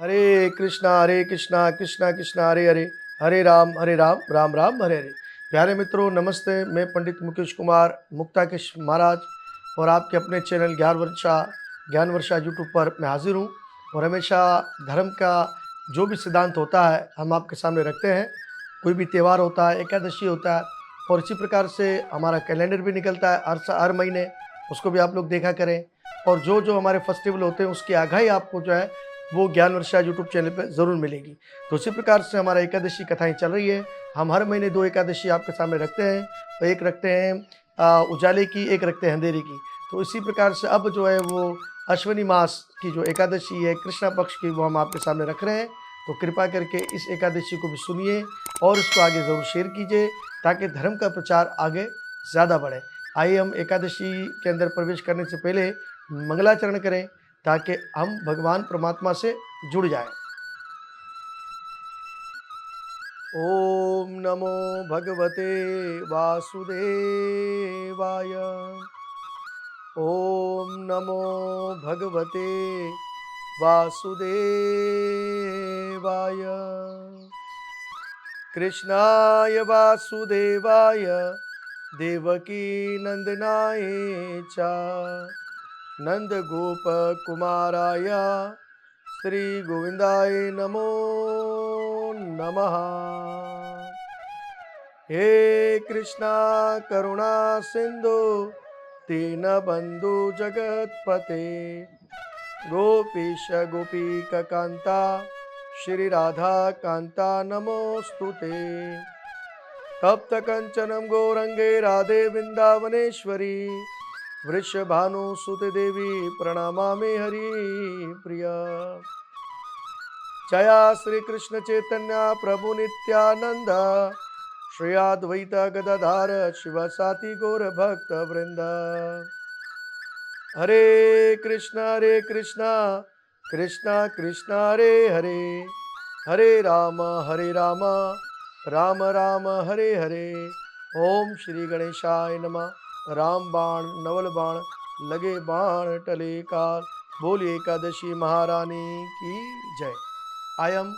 हरे कृष्णा कृष्णा कृष्णा हरे हरे, हरे राम राम राम हरे हरे। प्यारे मित्रों नमस्ते, मैं पंडित मुकेश कुमार मुक्ताकेश महाराज और आपके अपने चैनल ज्ञान वर्षा यूट्यूब पर मैं हाजिर हूँ। और हमेशा धर्म का जो भी सिद्धांत होता है हम आपके सामने रखते हैं। कोई भी त्यौहार होता है, एकादशी होता है, और इसी प्रकार से हमारा कैलेंडर भी निकलता है हर महीने, उसको भी आप लोग देखा करें। और जो जो हमारे फेस्टिवल होते हैं उसकी आगाही आपको जो है वो ज्ञान वर्षा यूट्यूब चैनल पे ज़रूर मिलेगी। तो उसी प्रकार से हमारा एकादशी कथाएँ चल रही है। हम हर महीने 2 एकादशी आपके सामने रखते हैं। तो एक रखते हैं उजाले की, एक रखते हैं अंधेरे की। तो इसी प्रकार से अब जो है वो अश्विनी मास की जो एकादशी है कृष्णा पक्ष की, वो हम आपके सामने रख रहे हैं। तो कृपा करके इस एकादशी को भी सुनिए और इसको आगे ज़रूर शेयर कीजिए ताकि धर्म का प्रचार आगे ज़्यादा बढ़े। आइए हम एकादशी के अंदर प्रवेश करने से पहले मंगलाचरण करें ताकि हम भगवान परमात्मा से जुड़ जाएं। ओम नमो भगवते वासुदेवाय। ओम नमो भगवते वासुदेवाय। कृष्णाय वासुदेवाय देवकी नंदनाय च नंद गोप कुमाराय श्री गोविंदाय नमो नमः। हे कृष्णा करुणा सिंधु दीन बंधु जगतपते गोपीश गोपीक कांता श्री राधा कांता नमोस्तुते। तप्त कंचनम गौरंगे राधे वृंदावनेश्वरी वृषभानुसुते देवी प्रणमामि हरि प्रिया। जया श्री कृष्ण चैतन्य प्रभु नित्यानंद श्री अद्वैत गदाधर शिव साथी गौर भक्त वृंद। हरे कृष्णा कृष्णा कृष्णा हरे हरे, हरे राम राम राम हरे हरे। ओम श्री गणेशाय नमः। राम बाण नवल बाण लगे बाण टले काल। बोलिए एकादशी महारानी की जय। आइए हम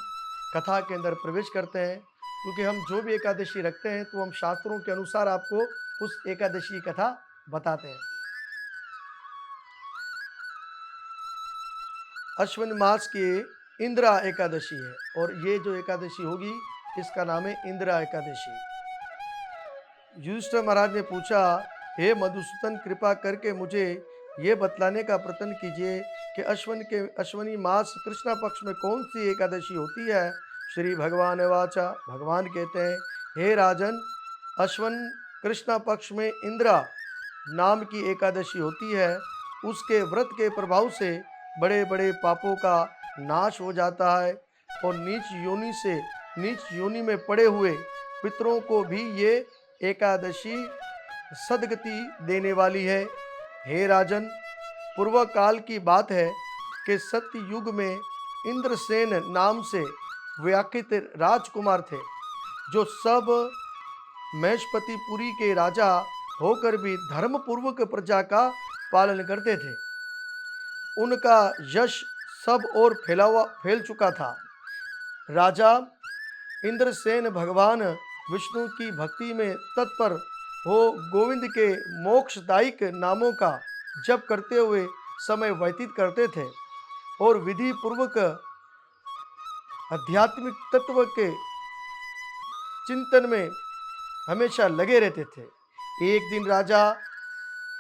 कथा के अंदर प्रवेश करते हैं, क्योंकि हम जो भी एकादशी रखते हैं तो हम शास्त्रों के अनुसार आपको उस एकादशी की कथा बताते हैं। अश्विन मास की इंदिरा एकादशी है और ये जो एकादशी होगी इसका नाम है इंदिरा एकादशी। युधिष्ठिर महाराज ने पूछा, हे मधुसूदन, कृपा करके मुझे ये बतलाने का प्रयत्न कीजिए कि अश्वनी मास कृष्णा पक्ष में कौन सी एकादशी होती है। श्री भगवान वाचा, भगवान कहते हैं, हे राजन, अश्वन कृष्णा पक्ष में इंदिरा नाम की एकादशी होती है। उसके व्रत के प्रभाव से बड़े बड़े पापों का नाश हो जाता है और नीच योनि में पड़े हुए पितरों को भी ये एकादशी सदगति देने वाली है। हे राजन, पूर्व काल की बात है कि सत्य युग में इंद्रसेन नाम से व्याख्यित राजकुमार थे, जो सब महेशपतिपुरी के राजा होकर भी धर्मपूर्वक प्रजा का पालन करते थे। उनका यश सब ओर फैल चुका था। राजा इंद्रसेन भगवान विष्णु की भक्ति में तत्पर हो गोविंद के मोक्षदायक नामों का जप करते हुए समय व्यतीत करते थे और विधि पूर्वक आध्यात्मिक तत्व के चिंतन में हमेशा लगे रहते थे। एक दिन राजा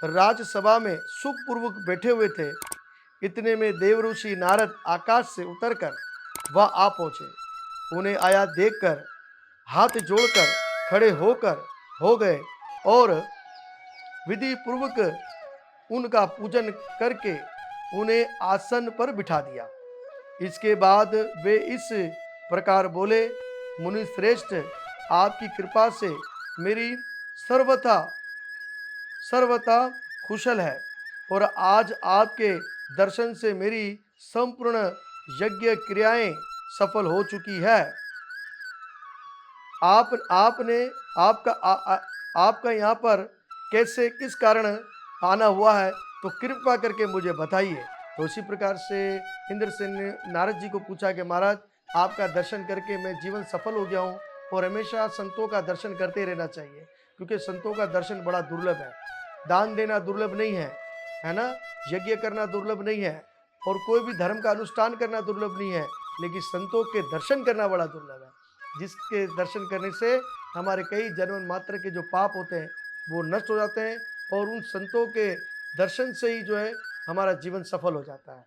राजसभा में सुखपूर्वक बैठे हुए थे। इतने में देवऋषि नारद आकाश से उतरकर वह आ पहुंचे। उन्हें आया देखकर हाथ जोड़कर खड़े हो गए और विधि पूर्वक उनका पूजन करके उन्हें आसन पर बिठा दिया। इसके बाद वे इस प्रकार बोले, मुनि श्रेष्ठ, आपकी कृपा से मेरी सर्वथा कुशल है और आज आपके दर्शन से मेरी संपूर्ण यज्ञ क्रियाएं सफल हो चुकी है। आपका यहाँ पर कैसे किस कारण आना हुआ है, तो कृपा करके मुझे बताइए। तो उसी प्रकार से इंद्रसेन ने नारद जी को पूछा कि महाराज, आपका दर्शन करके मैं जीवन सफल हो गया हूँ और हमेशा संतों का दर्शन करते रहना चाहिए, क्योंकि संतों का दर्शन बड़ा दुर्लभ है। दान देना दुर्लभ नहीं है ना? यज्ञ करना दुर्लभ नहीं है और कोई भी धर्म का अनुष्ठान करना दुर्लभ नहीं है, लेकिन संतों के दर्शन करना बड़ा दुर्लभ है, जिसके दर्शन करने से हमारे कई जन्म मात्र के जो पाप होते हैं वो नष्ट हो जाते हैं और उन संतों के दर्शन से ही जो है हमारा जीवन सफल हो जाता है।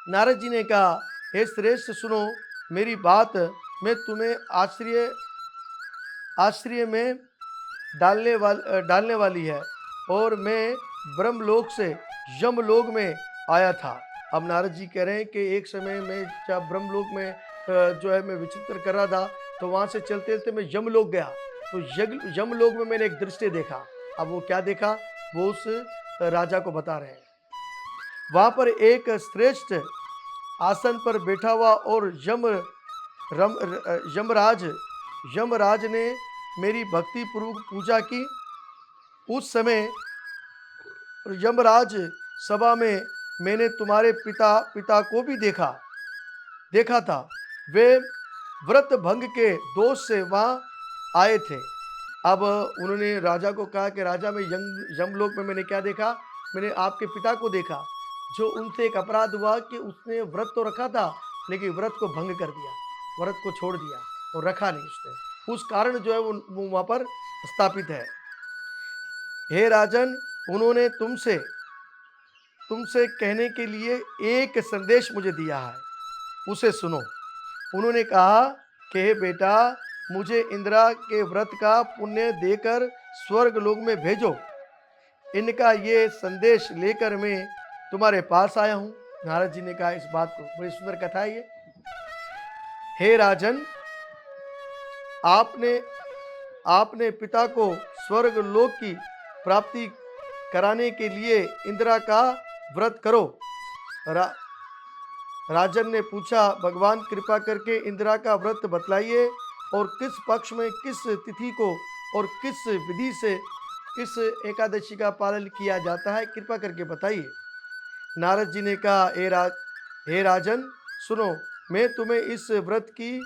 नारद जी ने कहा, हे श्रेष्ठ सुनो मेरी बात, मैं तुम्हें आश्चर्य आश्चर्य में डालने वाली है और मैं ब्रह्मलोक से यमलोक में आया था। अब नारद जी कह रहे हैं कि एक समय में जब ब्रह्मलोक में जो है मैं विचित्र कर रहा था, तो वहाँ से चलते चलते मैं यमलोक गया, तो यमलोक में मैंने एक दृश्य देखा। अब वो क्या देखा, वो उस राजा को बता रहे हैं। वहाँ पर एक श्रेष्ठ आसन पर बैठा हुआ और यमराज ने मेरी भक्ति पूर्वक पूजा की। उस समय यमराज सभा में मैंने तुम्हारे पिता को भी देखा था। वे व्रत भंग के दोष से वहां आए थे। अब उन्होंने राजा को कहा कि राजा, मैं यमलोक में मैंने क्या देखा, मैंने आपके पिता को देखा, जो उनसे एक अपराध हुआ कि उसने व्रत तो रखा था लेकिन व्रत को भंग कर दिया, व्रत को छोड़ दिया और रखा नहीं उसने, उस कारण जो है वो वहां पर स्थापित है। हे राजन, उन्होंने तुमसे कहने के लिए एक संदेश मुझे दिया है, उसे सुनो। उन्होंने कहा कि हे बेटा, मुझे इंदिरा के व्रत का पुण्य देकर स्वर्ग लोक में भेजो। इनका ये संदेश लेकर मैं तुम्हारे पास आया हूं। नारद जी ने कहा इस बात को, बड़ी सुंदर कथा है ये। हे राजन, आपने पिता को स्वर्ग लोक की प्राप्ति कराने के लिए इंदिरा का व्रत करो। राजन ने पूछा, भगवान कृपा करके इंदिरा का व्रत बतलाइए और किस पक्ष में, किस तिथि को और किस विधि से इस एकादशी का पालन किया जाता है, कृपा करके बताइए। नारद जी ने कहा, हे राजन सुनो, मैं तुम्हें इस व्रत की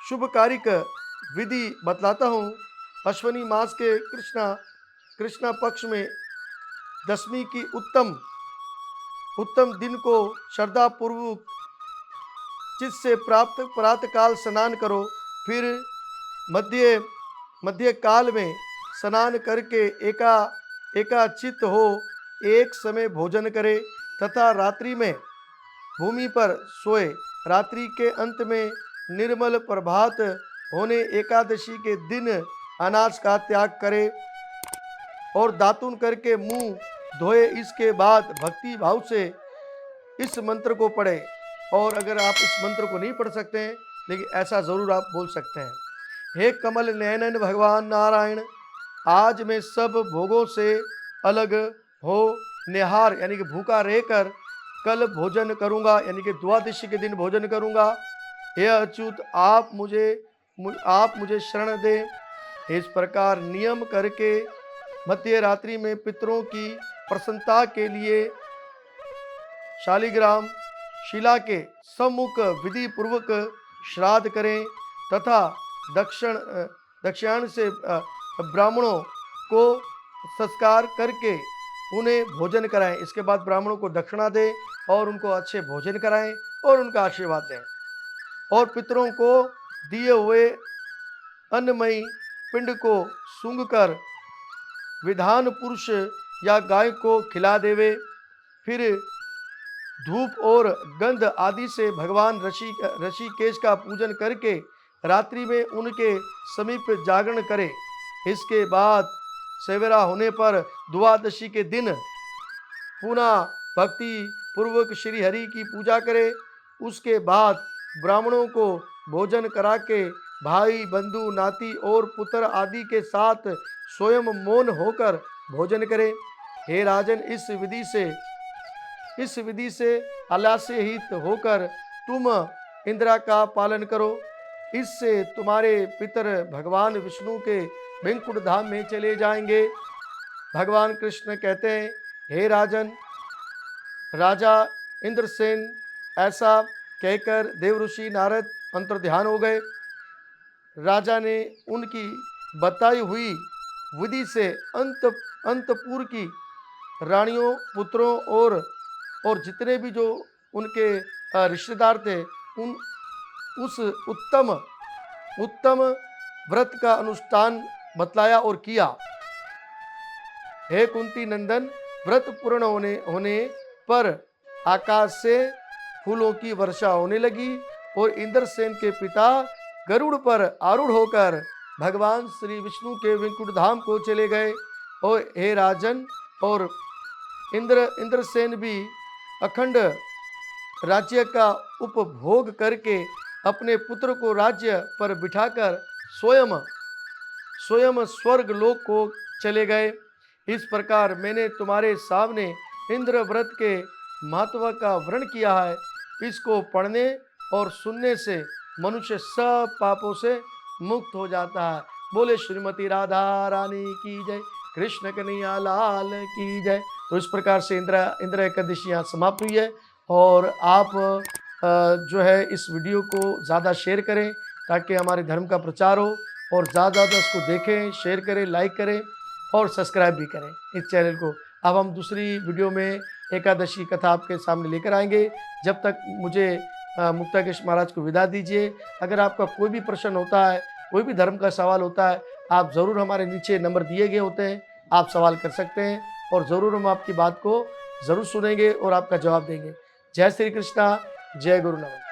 शुभकारिक विधि बतलाता हूँ। अश्वनी मास के कृष्णा पक्ष में दशमी की उत्तम दिन को श्रद्धा पूर्वक चित्त से प्रातः काल स्नान करो, फिर मध्य काल में स्नान करके एकाचित्त हो एक समय भोजन करे तथा रात्रि में भूमि पर सोए। रात्रि के अंत में निर्मल प्रभात होने एकादशी के दिन अनाज का त्याग करे और दातुन करके मुंह धोए। इसके बाद भक्ति भाव से इस मंत्र को पढ़े। और अगर आप इस मंत्र को नहीं पढ़ सकते हैं, लेकिन ऐसा जरूर आप बोल सकते हैं, हे कमल नयन भगवान नारायण, आज मैं सब भोगों से अलग हो निहार यानी कि भूखा रहकर कल भोजन करूंगा, यानी कि द्वादशी के दिन भोजन करूंगा। हे अच्युत, आप मुझे शरण दे। इस प्रकार नियम करके मध्य रात्रि में पितरों की प्रसन्नता के लिए शालिग्राम शिला के सम्मुख विधि पूर्वक श्राद्ध करें तथा दक्षिण से ब्राह्मणों को संस्कार करके उन्हें भोजन कराएं। इसके बाद ब्राह्मणों को दक्षिणा दें और उनको अच्छे भोजन कराएं और उनका आशीर्वाद दें और पितरों को दिए हुए अन्नमयी पिंड को सूंघकर विधान पुरुष या गाय को खिला देवे। फिर धूप और गंध आदि से भगवान ऋषिकेश का पूजन करके रात्रि में उनके समीप जागरण करे। इसके बाद सवेरा होने पर द्वादशी के दिन पुनः भक्ति पूर्वक श्री हरि की पूजा करे। उसके बाद ब्राह्मणों को भोजन करा के भाई बंधु नाती और पुत्र आदि के साथ स्वयं मौन होकर भोजन करे। हे राजन, इस विधि से आलस्यहित होकर तुम इंदिरा का पालन करो। इससे तुम्हारे पितर भगवान विष्णु के वैकुंठ धाम में चले जाएंगे। भगवान कृष्ण कहते हैं, हे राजन, राजा इंद्रसेन ऐसा कहकर देवऋषि नारद अंतर्ध्यान हो गए। राजा ने उनकी बताई हुई विधि से अंतपुर की रानियों, पुत्रों और जितने भी जो उनके रिश्तेदार थे, उन उस उत्तम उत्तम व्रत का अनुष्ठान बतलाया और किया। हे कुंती नंदन, व्रत पूर्ण होने पर आकाश से फूलों की वर्षा होने लगी और इंद्रसेन के पिता गरुड़ पर आरूढ़ होकर भगवान श्री विष्णु के वैकुंठ धाम को चले गए। और हे राजन, और इंद्रसेन भी अखंड राज्य का उपभोग करके अपने पुत्र को राज्य पर बिठाकर स्वयं स्वयं स्वर्ग लोक को चले गए। इस प्रकार मैंने तुम्हारे सामने इंद्र व्रत के महत्व का वर्णन किया है। इसको पढ़ने और सुनने से मनुष्य सब पापों से मुक्त हो जाता है। बोले श्रीमती राधा रानी की जय, कृष्ण कन्हैया लाल की जय। तो इस प्रकार से इंद्र एकादशी यहाँ समाप्त हुई है। और आप जो है इस वीडियो को ज़्यादा शेयर करें ताकि हमारे धर्म का प्रचार हो, और ज़्यादा उसको देखें, शेयर करें, लाइक करें और सब्सक्राइब भी करें इस चैनल को। अब हम दूसरी वीडियो में एकादशी कथा आपके सामने लेकर आएंगे। जब तक मुझे मुक्ताकेश महाराज को विदा दीजिए। अगर आपका कोई भी प्रश्न होता है, कोई भी धर्म का सवाल होता है, आप ज़रूर हमारे नीचे नंबर दिए गए होते हैं, आप सवाल कर सकते हैं और ज़रूर हम आपकी बात को ज़रूर सुनेंगे और आपका जवाब देंगे। जय श्री कृष्णा, जय गुरु नमन।